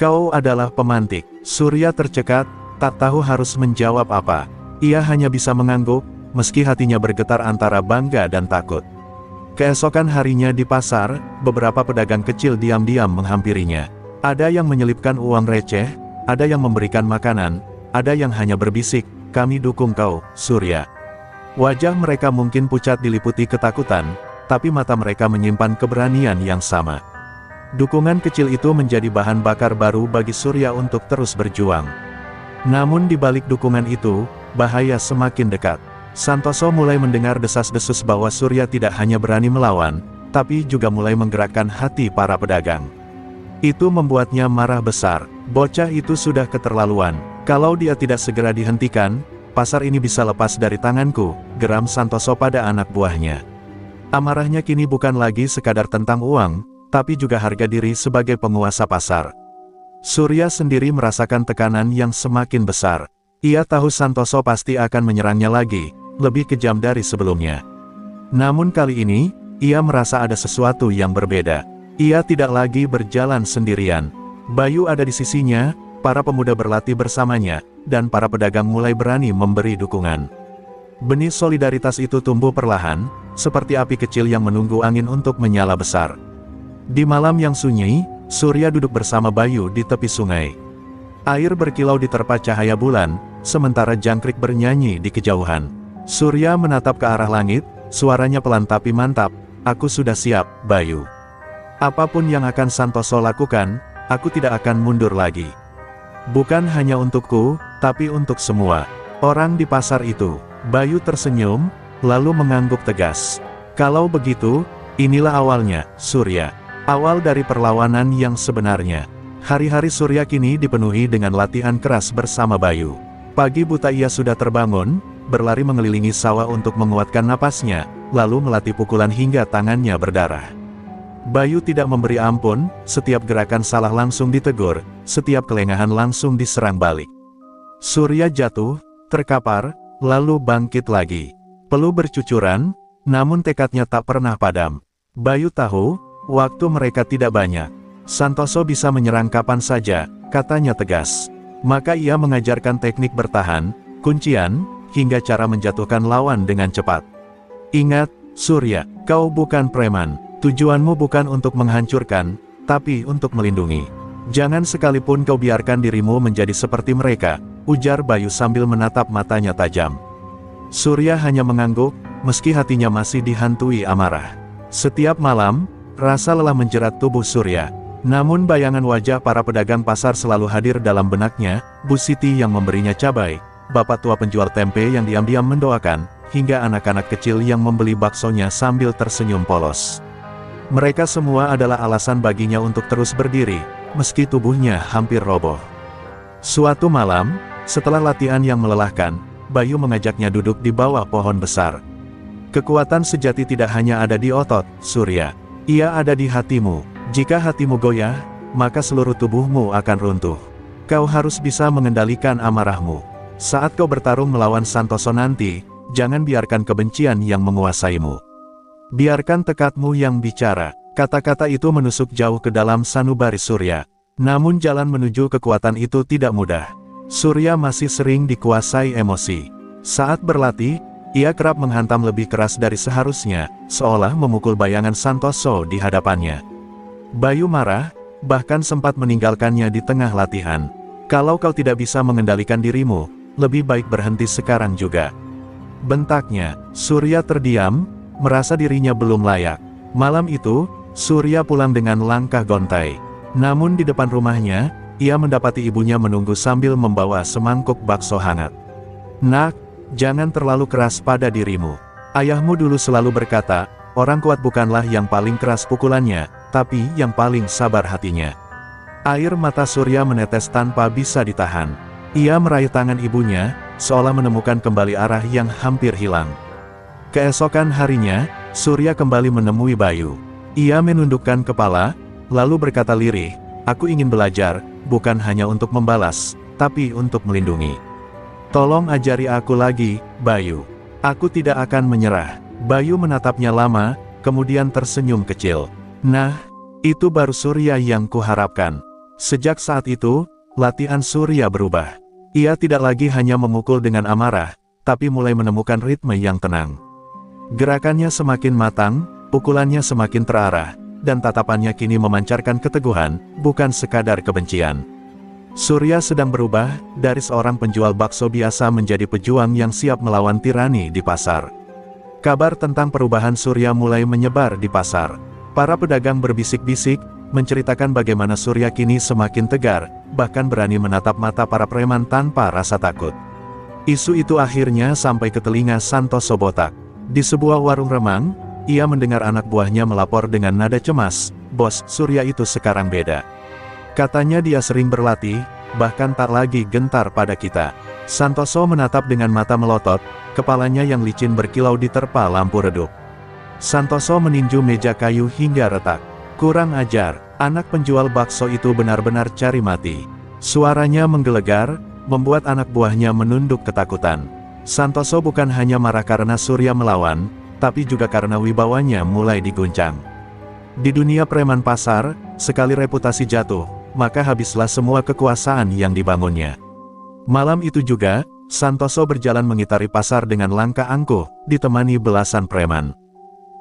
Kau adalah pemantik. Surya tercekat, tak tahu harus menjawab apa. Ia hanya bisa mengangguk, meski hatinya bergetar antara bangga dan takut. Keesokan harinya di pasar, beberapa pedagang kecil diam-diam menghampirinya. Ada yang menyelipkan uang receh, ada yang memberikan makanan, ada yang hanya berbisik, kami dukung kau, Surya. Wajah mereka mungkin pucat diliputi ketakutan, tapi mata mereka menyimpan keberanian yang sama. Dukungan kecil itu menjadi bahan bakar baru bagi Surya untuk terus berjuang. Namun di balik dukungan itu, bahaya semakin dekat. Santoso mulai mendengar desas-desus bahwa Surya tidak hanya berani melawan, tapi juga mulai menggerakkan hati para pedagang. Itu membuatnya marah besar. Bocah itu sudah keterlaluan. Kalau dia tidak segera dihentikan, pasar ini bisa lepas dari tanganku, geram Santoso pada anak buahnya. Amarahnya kini bukan lagi sekadar tentang uang, tapi juga harga diri sebagai penguasa pasar. Surya sendiri merasakan tekanan yang semakin besar. Ia tahu Santoso pasti akan menyerangnya lagi, lebih kejam dari sebelumnya. Namun kali ini, ia merasa ada sesuatu yang berbeda. Ia tidak lagi berjalan sendirian. Bayu ada di sisinya, para pemuda berlatih bersamanya, dan para pedagang mulai berani memberi dukungan. Benih solidaritas itu tumbuh perlahan, seperti api kecil yang menunggu angin untuk menyala besar. Di malam yang sunyi, Surya duduk bersama Bayu di tepi sungai. Air berkilau diterpa cahaya bulan, sementara jangkrik bernyanyi di kejauhan. Surya menatap ke arah langit, suaranya pelan tapi mantap, aku sudah siap, Bayu. Apapun yang akan Santoso lakukan, aku tidak akan mundur lagi. Bukan hanya untukku, tapi untuk semua orang di pasar itu. Bayu tersenyum, lalu mengangguk tegas. Kalau begitu, inilah awalnya, Surya. Awal dari perlawanan yang sebenarnya. Hari-hari Surya kini dipenuhi dengan latihan keras bersama Bayu. Pagi buta ia sudah terbangun, berlari mengelilingi sawah untuk menguatkan napasnya, lalu melatih pukulan hingga tangannya berdarah. Bayu tidak memberi ampun, setiap gerakan salah langsung ditegur, setiap kelengahan langsung diserang balik. Surya jatuh, terkapar, lalu bangkit lagi. Peluh bercucuran, namun tekadnya tak pernah padam. Bayu tahu, waktu mereka tidak banyak. Santoso bisa menyerang kapan saja, katanya tegas. Maka ia mengajarkan teknik bertahan, kuncian, hingga cara menjatuhkan lawan dengan cepat. Ingat, Surya, kau bukan preman. Tujuanmu bukan untuk menghancurkan, tapi untuk melindungi. Jangan sekalipun kau biarkan dirimu menjadi seperti mereka, ujar Bayu sambil menatap matanya tajam. Surya hanya mengangguk, meski hatinya masih dihantui amarah. Setiap malam, rasa lelah menjerat tubuh Surya. Namun bayangan wajah para pedagang pasar selalu hadir dalam benaknya, Bu Siti yang memberinya cabai, bapak tua penjual tempe yang diam-diam mendoakan, hingga anak-anak kecil yang membeli baksonya sambil tersenyum polos. Mereka semua adalah alasan baginya untuk terus berdiri, meski tubuhnya hampir roboh. Suatu malam, setelah latihan yang melelahkan, Bayu mengajaknya duduk di bawah pohon besar. Kekuatan sejati tidak hanya ada di otot, Surya. Ia ada di hatimu. Jika hatimu goyah, maka seluruh tubuhmu akan runtuh. Kau harus bisa mengendalikan amarahmu. Saat kau bertarung melawan Santoso nanti, jangan biarkan kebencian yang menguasaimu. Biarkan tekadmu yang bicara. Kata-kata itu menusuk jauh ke dalam sanubari Surya. Namun jalan menuju kekuatan itu tidak mudah. Surya masih sering dikuasai emosi. Saat berlatih, ia kerap menghantam lebih keras dari seharusnya, seolah memukul bayangan Santoso di hadapannya. Bayu marah, bahkan sempat meninggalkannya di tengah latihan. Kalau kau tidak bisa mengendalikan dirimu, lebih baik berhenti sekarang juga. Bentaknya. Surya terdiam, merasa dirinya belum layak. Malam itu, Surya pulang dengan langkah gontai. Namun di depan rumahnya, ia mendapati ibunya menunggu sambil membawa semangkuk bakso hangat. Nak, jangan terlalu keras pada dirimu. Ayahmu dulu selalu berkata, orang kuat bukanlah yang paling keras pukulannya, tapi yang paling sabar hatinya. Air mata Surya menetes tanpa bisa ditahan. Ia meraih tangan ibunya, seolah menemukan kembali arah yang hampir hilang. Keesokan harinya, Surya kembali menemui Bayu. Ia menundukkan kepala, lalu berkata lirih, aku ingin belajar, bukan hanya untuk membalas, tapi untuk melindungi. Tolong ajari aku lagi, Bayu. Aku tidak akan menyerah. Bayu menatapnya lama, kemudian tersenyum kecil. Nah, itu baru Surya yang kuharapkan. Sejak saat itu, latihan Surya berubah. Ia tidak lagi hanya memukul dengan amarah, tapi mulai menemukan ritme yang tenang. Gerakannya semakin matang, pukulannya semakin terarah, dan tatapannya kini memancarkan keteguhan, bukan sekadar kebencian. Surya sedang berubah, dari seorang penjual bakso biasa menjadi pejuang yang siap melawan tirani di pasar. Kabar tentang perubahan Surya mulai menyebar di pasar. Para pedagang berbisik-bisik, menceritakan bagaimana Surya kini semakin tegar, bahkan berani menatap mata para preman tanpa rasa takut. Isu itu akhirnya sampai ke telinga Santoso botak. Di sebuah warung remang, ia mendengar anak buahnya melapor dengan nada cemas, "Bos, Surya itu sekarang beda. Katanya dia sering berlatih, bahkan tak lagi gentar pada kita." Santoso menatap dengan mata melotot, kepalanya yang licin berkilau diterpa lampu redup. Santoso meninju meja kayu hingga retak. Kurang ajar, anak penjual bakso itu benar-benar cari mati. Suaranya menggelegar, membuat anak buahnya menunduk ketakutan. Santoso bukan hanya marah karena Surya melawan, tapi juga karena wibawanya mulai diguncang. Di dunia preman pasar, sekali reputasi jatuh, maka habislah semua kekuasaan yang dibangunnya. Malam itu juga, Santoso berjalan mengitari pasar dengan langkah angkuh, ditemani belasan preman.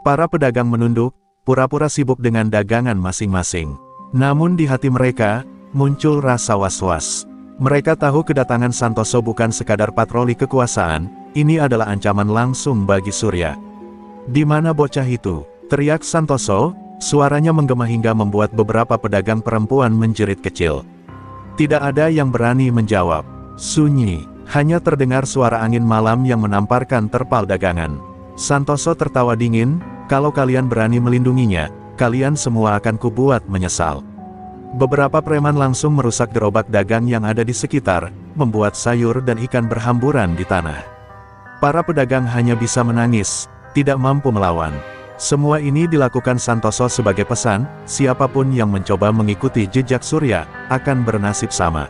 Para pedagang menunduk, pura-pura sibuk dengan dagangan masing-masing. Namun di hati mereka, muncul rasa was-was. Mereka tahu kedatangan Santoso bukan sekadar patroli kekuasaan, ini adalah ancaman langsung bagi Surya. "Di mana bocah itu?" teriak Santoso, suaranya menggema hingga membuat beberapa pedagang perempuan menjerit kecil. Tidak ada yang berani menjawab. Sunyi, hanya terdengar suara angin malam yang menamparkan terpal dagangan. Santoso tertawa dingin, "Kalau kalian berani melindunginya, kalian semua akan kubuat menyesal." Beberapa preman langsung merusak gerobak dagang yang ada di sekitar, membuat sayur dan ikan berhamburan di tanah. Para pedagang hanya bisa menangis, tidak mampu melawan. Semua ini dilakukan Santoso sebagai pesan, siapapun yang mencoba mengikuti jejak Surya, akan bernasib sama.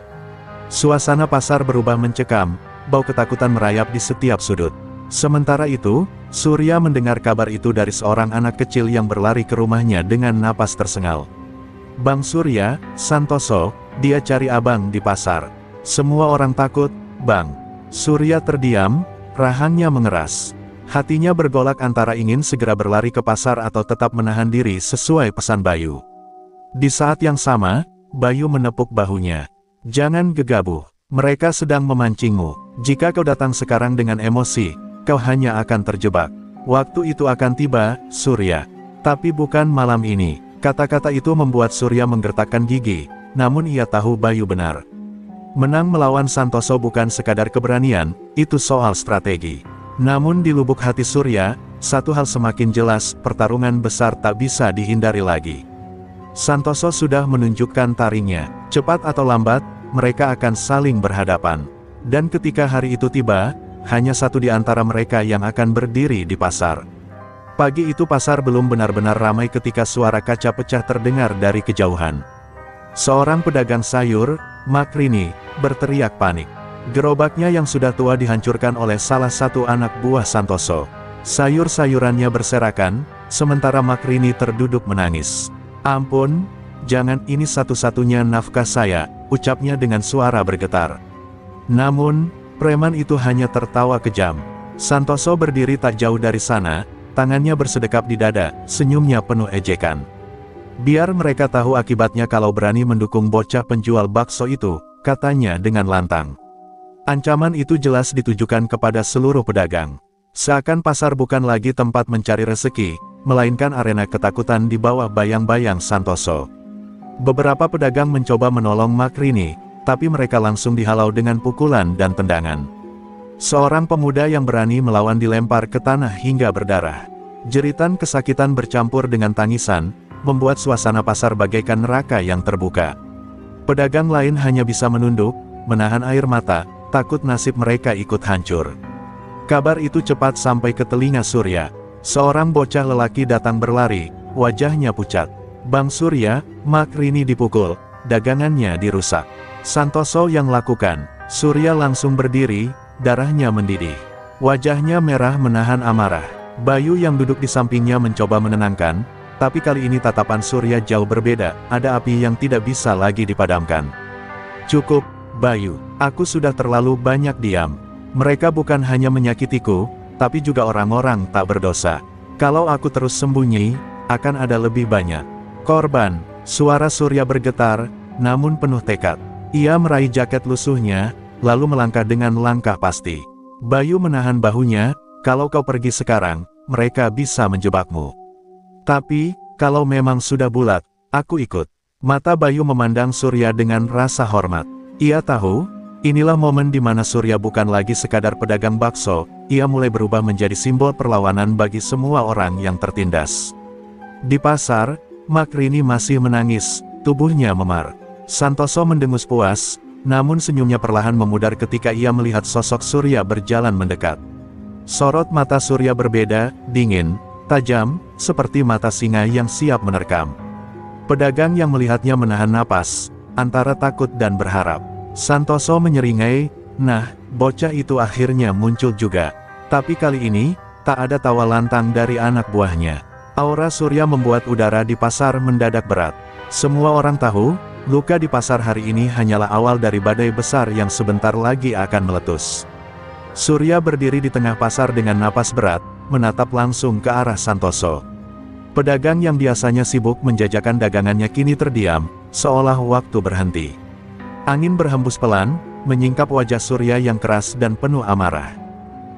Suasana pasar berubah mencekam, bau ketakutan merayap di setiap sudut. Sementara itu, Surya mendengar kabar itu dari seorang anak kecil yang berlari ke rumahnya dengan napas tersengal. "Bang Surya, Santoso, dia cari abang di pasar." Semua orang takut, "Bang." Surya terdiam, rahangnya mengeras. Hatinya bergolak antara ingin segera berlari ke pasar atau tetap menahan diri sesuai pesan Bayu. Di saat yang sama, Bayu menepuk bahunya. "Jangan gegabah. Mereka sedang memancingmu. Jika kau datang sekarang dengan emosi, kau hanya akan terjebak." Waktu itu akan tiba, Surya. Tapi bukan malam ini. Kata-kata itu membuat Surya menggertakkan gigi, namun ia tahu Bayu benar. Menang melawan Santoso bukan sekadar keberanian, itu soal strategi. Namun di lubuk hati Surya, satu hal semakin jelas, pertarungan besar tak bisa dihindari lagi. Santoso sudah menunjukkan taringnya, cepat atau lambat, mereka akan saling berhadapan. Dan ketika hari itu tiba, hanya satu di antara mereka yang akan berdiri di pasar. Pagi itu pasar belum benar-benar ramai ketika suara kaca pecah terdengar dari kejauhan. Seorang pedagang sayur, Makrini, berteriak panik. Gerobaknya yang sudah tua dihancurkan oleh salah satu anak buah Santoso. Sayur-sayurannya berserakan, sementara Makrini terduduk menangis. "Ampun, jangan, ini satu-satunya nafkah saya," ucapnya dengan suara bergetar. Namun, preman itu hanya tertawa kejam. Santoso berdiri tak jauh dari sana, tangannya bersedekap di dada, senyumnya penuh ejekan. "Biar mereka tahu akibatnya kalau berani mendukung bocah penjual bakso itu," katanya dengan lantang. Ancaman itu jelas ditujukan kepada seluruh pedagang. Seakan pasar bukan lagi tempat mencari rezeki, melainkan arena ketakutan di bawah bayang-bayang Santoso. Beberapa pedagang mencoba menolong Makrini, tapi mereka langsung dihalau dengan pukulan dan tendangan. Seorang pemuda yang berani melawan dilempar ke tanah hingga berdarah. Jeritan kesakitan bercampur dengan tangisan, membuat suasana pasar bagaikan neraka yang terbuka. Pedagang lain hanya bisa menunduk, menahan air mata, takut nasib mereka ikut hancur. Kabar itu cepat sampai ke telinga Surya. Seorang bocah lelaki datang berlari, wajahnya pucat. "Bang Surya, Makrini dipukul, dagangannya dirusak." "Santoso yang lakukan." Surya langsung berdiri, darahnya mendidih. Wajahnya merah menahan amarah. Bayu yang duduk di sampingnya mencoba menenangkan, tapi kali ini tatapan Surya jauh berbeda, ada api yang tidak bisa lagi dipadamkan. "Cukup, Bayu, aku sudah terlalu banyak diam. Mereka bukan hanya menyakitiku, tapi juga orang-orang tak berdosa. Kalau aku terus sembunyi, akan ada lebih banyak korban." Suara Surya bergetar, namun penuh tekad. Ia meraih jaket lusuhnya, lalu melangkah dengan langkah pasti. Bayu menahan bahunya, "Kalau kau pergi sekarang, mereka bisa menjebakmu. Tapi, kalau memang sudah bulat, aku ikut." Mata Bayu memandang Surya dengan rasa hormat. Ia tahu, inilah momen di mana Surya bukan lagi sekadar pedagang bakso, ia mulai berubah menjadi simbol perlawanan bagi semua orang yang tertindas. Di pasar, Makrini masih menangis, tubuhnya memar. Santoso mendengus puas, namun senyumnya perlahan memudar ketika ia melihat sosok Surya berjalan mendekat. Sorot mata Surya berbeda, dingin, tajam, seperti mata singa yang siap menerkam. Pedagang yang melihatnya menahan napas, antara takut dan berharap. Santoso menyeringai, "Nah, bocah itu akhirnya muncul juga." Tapi kali ini, tak ada tawa lantang dari anak buahnya. Aura Surya membuat udara di pasar mendadak berat. Semua orang tahu, luka di pasar hari ini hanyalah awal dari badai besar yang sebentar lagi akan meletus. Surya berdiri di tengah pasar dengan napas berat, menatap langsung ke arah Santoso. Pedagang yang biasanya sibuk menjajakan dagangannya kini terdiam, seolah waktu berhenti. Angin berhembus pelan, menyingkap wajah Surya yang keras dan penuh amarah.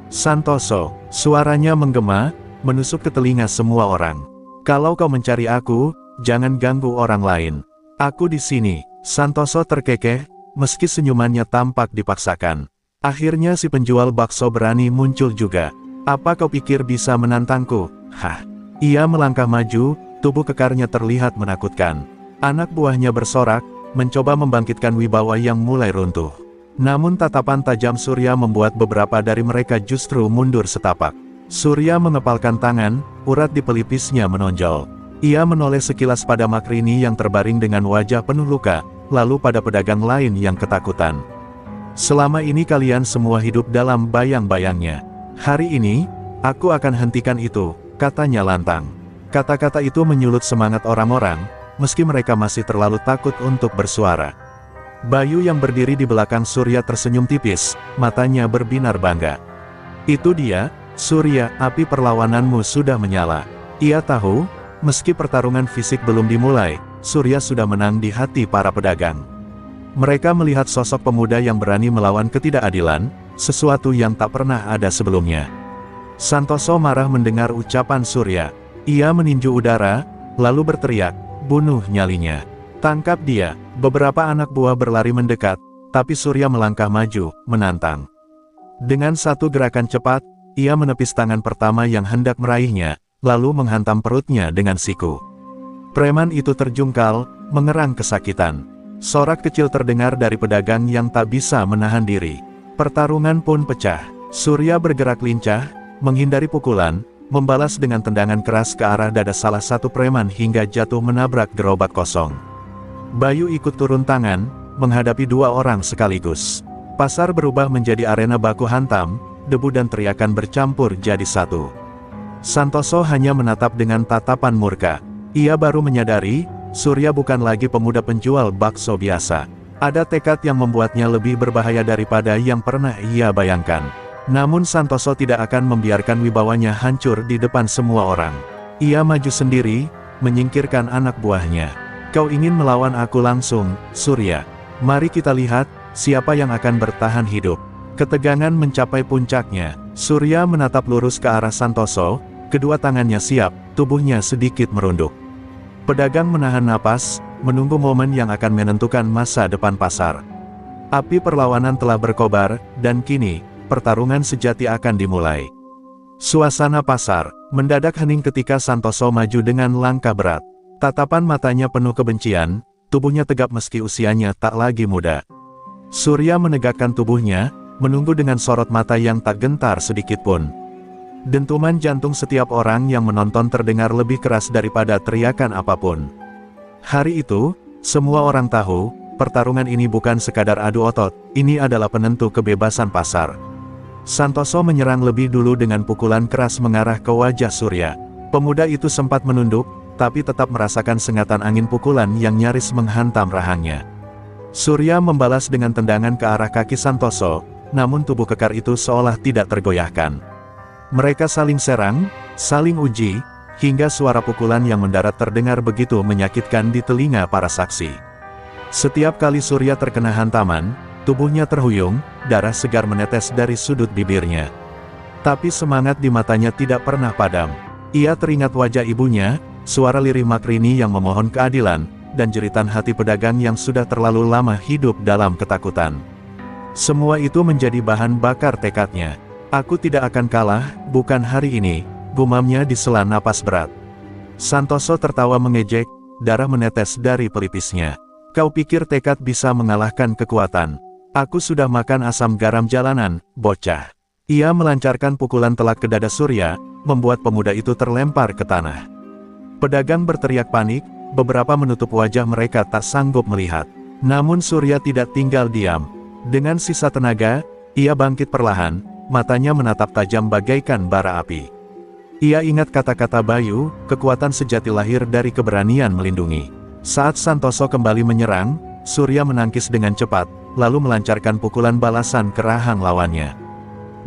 "Santoso," suaranya menggema, menusuk ke telinga semua orang. "Kalau kau mencari aku, jangan ganggu orang lain. Aku di sini." Santoso terkekeh, meski senyumannya tampak dipaksakan. Akhirnya si penjual bakso berani muncul juga. "Apa kau pikir bisa menantangku? Hah?" Ia melangkah maju, tubuh kekarnya terlihat menakutkan. Anak buahnya bersorak, mencoba membangkitkan wibawa yang mulai runtuh. Namun tatapan tajam Surya membuat beberapa dari mereka justru mundur setapak. Surya mengepalkan tangan, urat di pelipisnya menonjol. Ia menoleh sekilas pada Makrini yang terbaring dengan wajah penuh luka, lalu pada pedagang lain yang ketakutan. "Selama ini kalian semua hidup dalam bayang-bayangnya. Hari ini, aku akan hentikan itu," katanya lantang. Kata-kata itu menyulut semangat orang-orang, meski mereka masih terlalu takut untuk bersuara. Bayu yang berdiri di belakang Surya tersenyum tipis, matanya berbinar bangga. "Itu dia, Surya, api perlawananmu sudah menyala." Ia tahu, meski pertarungan fisik belum dimulai, Surya sudah menang di hati para pedagang. Mereka melihat sosok pemuda yang berani melawan ketidakadilan, sesuatu yang tak pernah ada sebelumnya. Santoso marah mendengar ucapan Surya. Ia meninju udara, lalu berteriak, "Bunuh nyalinya. Tangkap dia." Beberapa anak buah berlari mendekat, tapi Surya melangkah maju, menantang. Dengan satu gerakan cepat, ia menepis tangan pertama yang hendak meraihnya, lalu menghantam perutnya dengan siku. Preman itu terjungkal, mengerang kesakitan. Sorak kecil terdengar dari pedagang yang tak bisa menahan diri. Pertarungan pun pecah. Surya bergerak lincah, menghindari pukulan, membalas dengan tendangan keras ke arah dada salah satu preman hingga jatuh menabrak gerobak kosong. Bayu ikut turun tangan, menghadapi dua orang sekaligus. Pasar berubah menjadi arena baku hantam, debu dan teriakan bercampur jadi satu. Santoso hanya menatap dengan tatapan murka. Ia baru menyadari, Surya bukan lagi pemuda penjual bakso biasa. Ada tekad yang membuatnya lebih berbahaya daripada yang pernah ia bayangkan. Namun Santoso tidak akan membiarkan wibawanya hancur di depan semua orang. Ia maju sendiri, menyingkirkan anak buahnya. "Kau ingin melawan aku langsung, Surya? Mari kita lihat, siapa yang akan bertahan hidup." Ketegangan mencapai puncaknya. Surya menatap lurus ke arah Santoso, kedua tangannya siap, tubuhnya sedikit merunduk. Pedagang menahan napas, menunggu momen yang akan menentukan masa depan pasar. Api perlawanan telah berkobar, dan kini, pertarungan sejati akan dimulai. Suasana pasar mendadak hening ketika Santoso maju dengan langkah berat. Tatapan matanya penuh kebencian, tubuhnya tegap meski usianya tak lagi muda. Surya menegakkan tubuhnya, menunggu dengan sorot mata yang tak gentar sedikit pun. Dentuman jantung setiap orang yang menonton terdengar lebih keras daripada teriakan apapun. Hari itu, semua orang tahu, pertarungan ini bukan sekadar adu otot, ini adalah penentu kebebasan pasar. Santoso menyerang lebih dulu dengan pukulan keras mengarah ke wajah Surya. Pemuda itu sempat menunduk, tapi tetap merasakan sengatan angin pukulan yang nyaris menghantam rahangnya. Surya membalas dengan tendangan ke arah kaki Santoso, namun tubuh kekar itu seolah tidak tergoyahkan. Mereka saling serang, saling uji, hingga suara pukulan yang mendarat terdengar begitu menyakitkan di telinga para saksi. Setiap kali Surya terkena hantaman, tubuhnya terhuyung, darah segar menetes dari sudut bibirnya. Tapi semangat di matanya tidak pernah padam. Ia teringat wajah ibunya, suara lirih Makrini yang memohon keadilan, dan jeritan hati pedagang yang sudah terlalu lama hidup dalam ketakutan. Semua itu menjadi bahan bakar tekadnya. "Aku tidak akan kalah, bukan hari ini," gumamnya disela napas berat. Santoso tertawa mengejek, darah menetes dari pelipisnya. "Kau pikir tekad bisa mengalahkan kekuatan? Aku sudah makan asam garam jalanan, bocah." Ia melancarkan pukulan telak ke dada Surya, membuat pemuda itu terlempar ke tanah. Pedagang berteriak panik, beberapa menutup wajah mereka tak sanggup melihat. Namun Surya tidak tinggal diam. Dengan sisa tenaga, ia bangkit perlahan, matanya menatap tajam bagaikan bara api. Ia ingat kata-kata Bayu, kekuatan sejati lahir dari keberanian melindungi. Saat Santoso kembali menyerang, Surya menangkis dengan cepat, lalu melancarkan pukulan balasan ke rahang lawannya.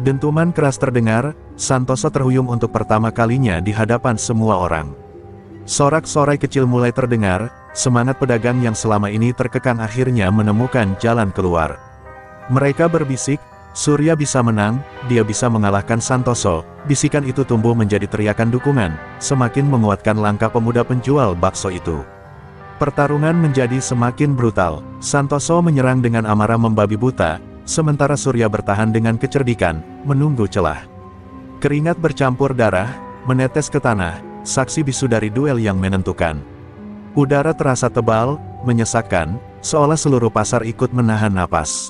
Dentuman keras terdengar, Santoso terhuyung untuk pertama kalinya di hadapan semua orang. Sorak-sorai kecil mulai terdengar, semangat pedagang yang selama ini terkekang akhirnya menemukan jalan keluar. Mereka berbisik, "Surya bisa menang, dia bisa mengalahkan Santoso." Bisikan itu tumbuh menjadi teriakan dukungan, semakin menguatkan langkah pemuda penjual bakso itu. Pertarungan menjadi semakin brutal. Santoso menyerang dengan amarah membabi buta, sementara Surya bertahan dengan kecerdikan, menunggu celah. Keringat bercampur darah, menetes ke tanah, saksi bisu dari duel yang menentukan. Udara terasa tebal, menyesakkan, seolah seluruh pasar ikut menahan napas.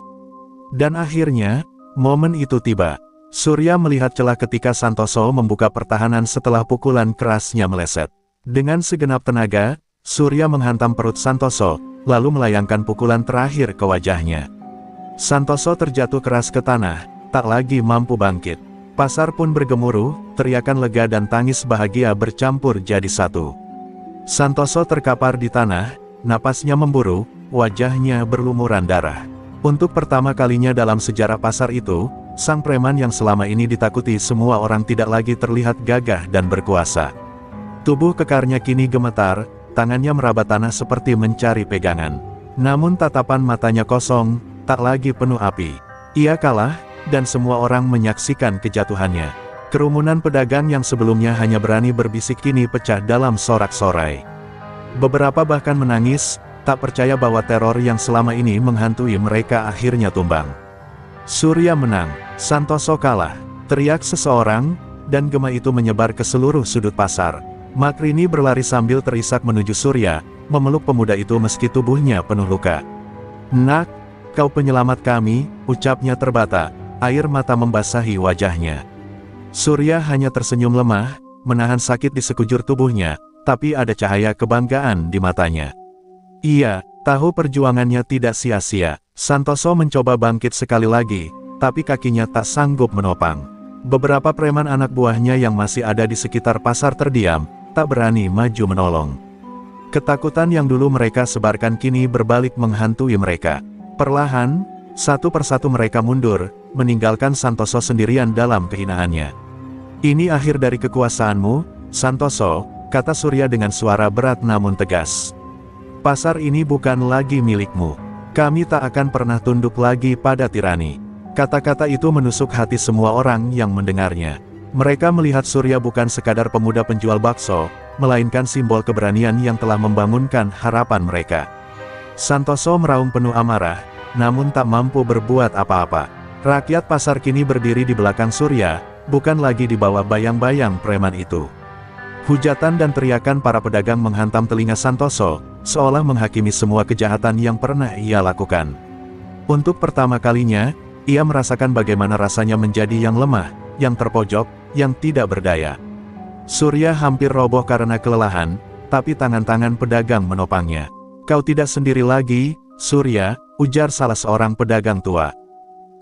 Dan akhirnya, momen itu tiba. Surya melihat celah ketika Santoso membuka pertahanan setelah pukulan kerasnya meleset. Dengan segenap tenaga, Surya menghantam perut Santoso, lalu melayangkan pukulan terakhir ke wajahnya. Santoso terjatuh keras ke tanah, tak lagi mampu bangkit. Pasar pun bergemuruh, teriakan lega dan tangis bahagia bercampur jadi satu. Santoso terkapar di tanah, napasnya memburu, wajahnya berlumuran darah. Untuk pertama kalinya dalam sejarah pasar itu, sang preman yang selama ini ditakuti semua orang tidak lagi terlihat gagah dan berkuasa. Tubuh kekarnya kini gemetar, tangannya meraba tanah seperti mencari pegangan. Namun tatapan matanya kosong, tak lagi penuh api. Ia kalah, dan semua orang menyaksikan kejatuhannya. Kerumunan pedagang yang sebelumnya hanya berani berbisik kini pecah dalam sorak-sorai. Beberapa bahkan menangis, tak percaya bahwa teror yang selama ini menghantui mereka akhirnya tumbang. Surya menang, Santoso kalah, teriak seseorang, dan gema itu menyebar ke seluruh sudut pasar. Makrini berlari sambil terisak menuju Surya, memeluk pemuda itu meski tubuhnya penuh luka. "Nak, kau penyelamat kami," ucapnya terbata, air mata membasahi wajahnya. Surya hanya tersenyum lemah, menahan sakit di sekujur tubuhnya, tapi ada cahaya kebanggaan di matanya. Ia tahu perjuangannya tidak sia-sia. Santoso mencoba bangkit sekali lagi, tapi kakinya tak sanggup menopang. Beberapa preman anak buahnya yang masih ada di sekitar pasar terdiam, tak berani maju menolong. Ketakutan yang dulu mereka sebarkan kini berbalik menghantui mereka. Perlahan, satu persatu mereka mundur, meninggalkan Santoso sendirian dalam kehinaannya. "Ini akhir dari kekuasaanmu, Santoso," kata Surya dengan suara berat namun tegas. "Pasar ini bukan lagi milikmu. Kami tak akan pernah tunduk lagi pada tirani." Kata-kata itu menusuk hati semua orang yang mendengarnya. Mereka melihat Surya bukan sekadar pemuda penjual bakso, melainkan simbol keberanian yang telah membangunkan harapan mereka. Santoso meraung penuh amarah, namun tak mampu berbuat apa-apa. Rakyat pasar kini berdiri di belakang Surya, bukan lagi di bawah bayang-bayang preman itu. Hujatan dan teriakan para pedagang menghantam telinga Santoso, seolah menghakimi semua kejahatan yang pernah ia lakukan. Untuk pertama kalinya, ia merasakan bagaimana rasanya menjadi yang lemah, yang terpojok, yang tidak berdaya. Surya hampir roboh karena kelelahan, tapi tangan-tangan pedagang menopangnya. "Kau tidak sendiri lagi, Surya," ujar salah seorang pedagang tua.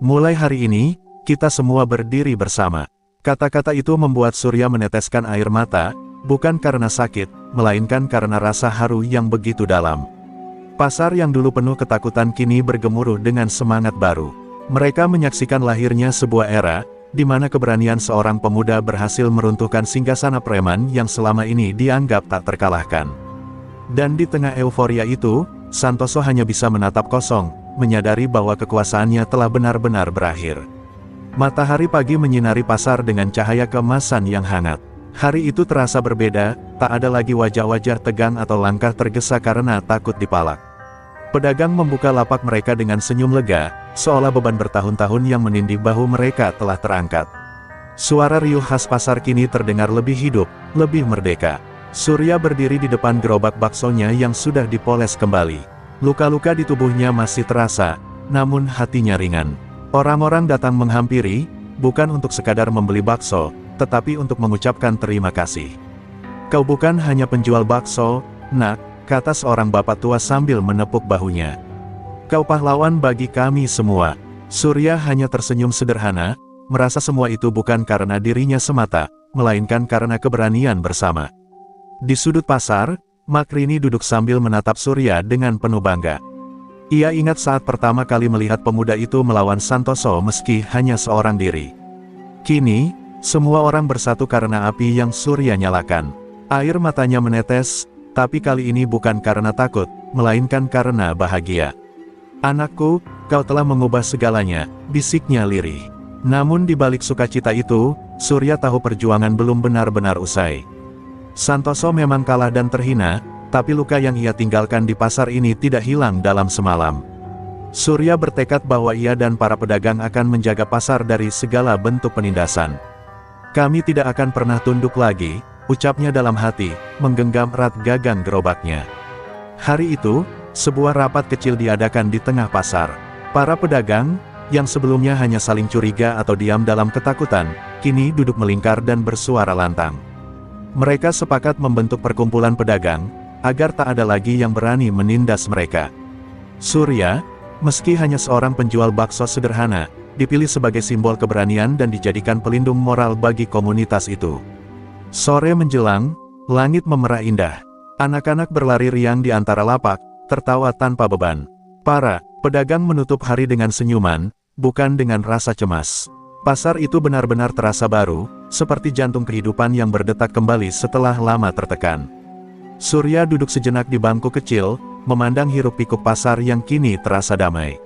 "Mulai hari ini, kita semua berdiri bersama." Kata-kata itu membuat Surya meneteskan air mata, bukan karena sakit, melainkan karena rasa haru yang begitu dalam. Pasar yang dulu penuh ketakutan kini bergemuruh dengan semangat baru. Mereka menyaksikan lahirnya sebuah era, di mana keberanian seorang pemuda berhasil meruntuhkan singgasana preman yang selama ini dianggap tak terkalahkan. Dan di tengah euforia itu, Santoso hanya bisa menatap kosong, menyadari bahwa kekuasaannya telah benar-benar berakhir. Matahari pagi menyinari pasar dengan cahaya keemasan yang hangat. Hari itu terasa berbeda, tak ada lagi wajah-wajah tegang atau langkah tergesa karena takut dipalak. Pedagang membuka lapak mereka dengan senyum lega, seolah beban bertahun-tahun yang menindih bahu mereka telah terangkat. Suara riuh khas pasar kini terdengar lebih hidup, lebih merdeka. Surya berdiri di depan gerobak baksonya yang sudah dipoles kembali. Luka-luka di tubuhnya masih terasa, namun hatinya ringan. Orang-orang datang menghampiri, bukan untuk sekadar membeli bakso, tetapi untuk mengucapkan terima kasih. "Kau bukan hanya penjual bakso, Nak," kata seorang bapak tua sambil menepuk bahunya. "Kau pahlawan bagi kami semua." Surya hanya tersenyum sederhana, merasa semua itu bukan karena dirinya semata, melainkan karena keberanian bersama. Di sudut pasar, Makrini duduk sambil menatap Surya dengan penuh bangga. Ia ingat saat pertama kali melihat pemuda itu melawan Santoso meski hanya seorang diri. Kini, semua orang bersatu karena api yang Surya nyalakan. Air matanya menetes, tapi kali ini bukan karena takut, melainkan karena bahagia. "Anakku, kau telah mengubah segalanya," bisiknya lirih. Namun di balik sukacita itu, Surya tahu perjuangan belum benar-benar usai. Santoso memang kalah dan terhina, tapi luka yang ia tinggalkan di pasar ini tidak hilang dalam semalam. Surya bertekad bahwa ia dan para pedagang akan menjaga pasar dari segala bentuk penindasan. "Kami tidak akan pernah tunduk lagi," ucapnya dalam hati, menggenggam erat gagang gerobaknya. Hari itu, sebuah rapat kecil diadakan di tengah pasar. Para pedagang, yang sebelumnya hanya saling curiga atau diam dalam ketakutan, kini duduk melingkar dan bersuara lantang. Mereka sepakat membentuk perkumpulan pedagang, agar tak ada lagi yang berani menindas mereka. Surya, meski hanya seorang penjual bakso sederhana, dipilih sebagai simbol keberanian dan dijadikan pelindung moral bagi komunitas itu. Sore menjelang, langit memerah indah. Anak-anak berlari riang di antara lapak, tertawa tanpa beban. Para pedagang menutup hari dengan senyuman, bukan dengan rasa cemas. Pasar itu benar-benar terasa baru, seperti jantung kehidupan yang berdetak kembali setelah lama tertekan. Surya duduk sejenak di bangku kecil, memandang hiruk-pikuk pasar yang kini terasa damai.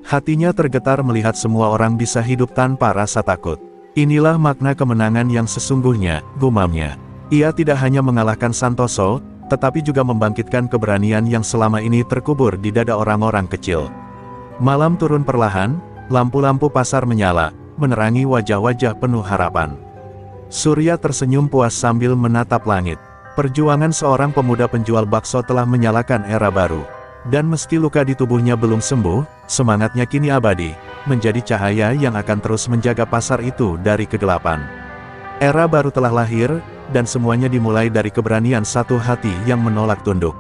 Hatinya tergetar melihat semua orang bisa hidup tanpa rasa takut. Inilah makna kemenangan yang sesungguhnya, gumamnya. Ia tidak hanya mengalahkan Santoso, tetapi juga membangkitkan keberanian yang selama ini terkubur di dada orang-orang kecil. Malam turun perlahan, lampu-lampu pasar menyala, menerangi wajah-wajah penuh harapan. Surya tersenyum puas sambil menatap langit. Perjuangan seorang pemuda penjual bakso telah menyalakan era baru. Dan meski luka di tubuhnya belum sembuh, semangatnya kini abadi, menjadi cahaya yang akan terus menjaga pasar itu dari kegelapan. Era baru telah lahir, dan semuanya dimulai dari keberanian satu hati yang menolak tunduk.